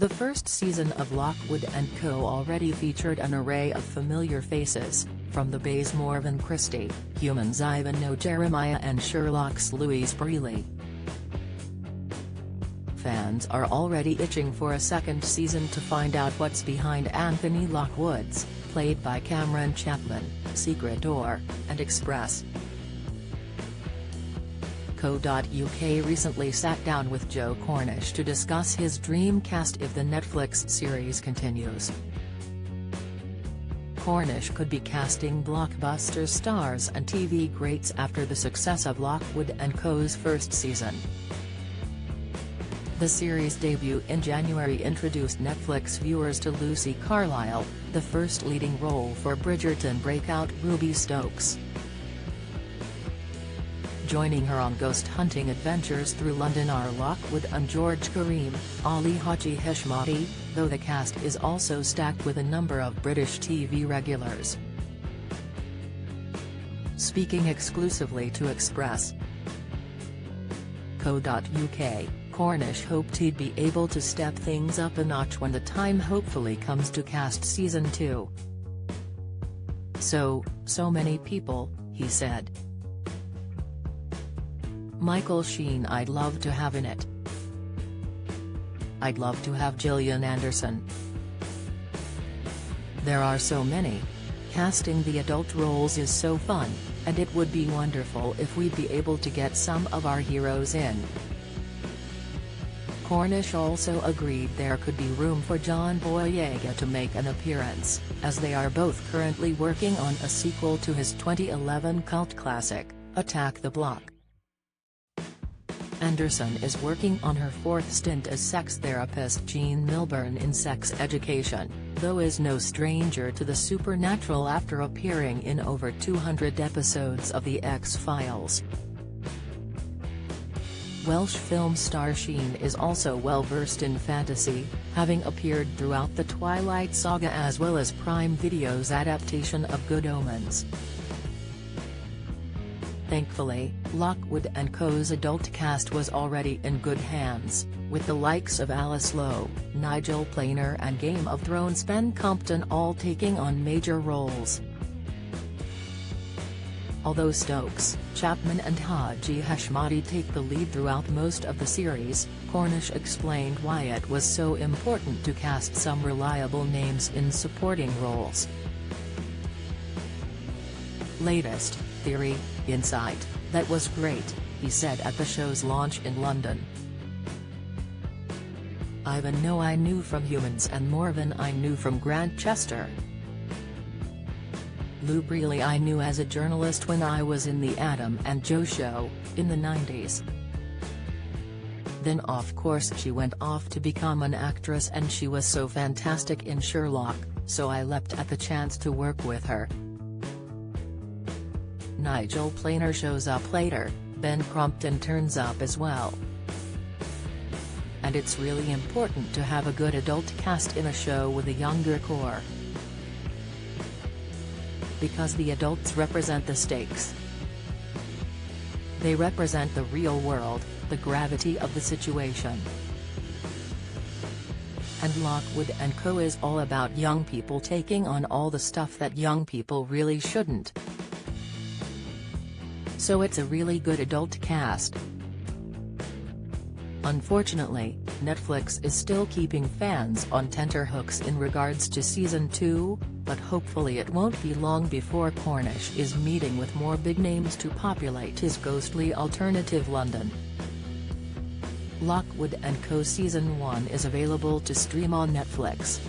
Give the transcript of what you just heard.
The first season of Lockwood and Co. already featured an array of familiar faces, from the Bay's Morven Christie, Humans Ivan No Jeremiah and Sherlock's Louise Brealey. Fans are already itching for a second season to find out what's behind Anthony Lockwood's, played by Cameron Chapman, secret door, and express. Co.uk recently sat down with Joe Cornish to discuss his dream cast if the Netflix series continues. Cornish could be casting blockbuster stars and TV greats after the success of Lockwood and Co.'s first season. The series' debut in January introduced Netflix viewers to Lucy Carlyle, the first leading role for Bridgerton breakout Ruby Stokes. Joining her on ghost-hunting adventures through London are Lockwood and George Kareem, Ali Haji Heshmati, though the cast is also stacked with a number of British TV regulars. Speaking exclusively to Express. Co.uk, Cornish hoped he'd be able to step things up a notch when the time hopefully comes to cast Season 2. So many people, he said. Michael Sheen I'd love to have in it. I'd love to have Gillian Anderson. There are so many. Casting the adult roles is so fun, and it would be wonderful if we'd be able to get some of our heroes in. Cornish also agreed there could be room for John Boyega to make an appearance, as they are both currently working on a sequel to his 2011 cult classic, Attack the Block. Anderson is working on her fourth stint as sex therapist Jean Milburn in Sex Education, though is no stranger to the supernatural after appearing in over 200 episodes of The X-Files. Welsh film star Sheen is also well versed in fantasy, having appeared throughout the Twilight saga as well as Prime Video's adaptation of Good Omens. Thankfully, Lockwood and Co.'s adult cast was already in good hands, with the likes of Alice Lowe, Nigel Planer and Game of Thrones Ben Compton all taking on major roles. Although Stokes, Chapman and Haji Heshmati take the lead throughout most of the series, Cornish explained why it was so important to cast some reliable names in supporting roles. Latest theory, insight, that was great, he said at the show's launch in London. Ivan No I knew from Humans and Morven I knew from Grantchester. Lou Brealey I knew as a journalist when I was in the Adam and Joe show, in the 90s. Then of course she went off to become an actress and she was so fantastic in Sherlock, so I leapt at the chance to work with her. Nigel Planer shows up later, Ben Crompton turns up as well. And it's really important to have a good adult cast in a show with a younger core. Because the adults represent the stakes. They represent the real world, the gravity of the situation. And Lockwood and Co. is all about young people taking on all the stuff that young people really shouldn't. So it's a really good adult cast. Unfortunately, Netflix is still keeping fans on tenterhooks in regards to Season 2, but hopefully it won't be long before Cornish is meeting with more big names to populate his ghostly alternative London. Lockwood and Co. Season 1 is available to stream on Netflix.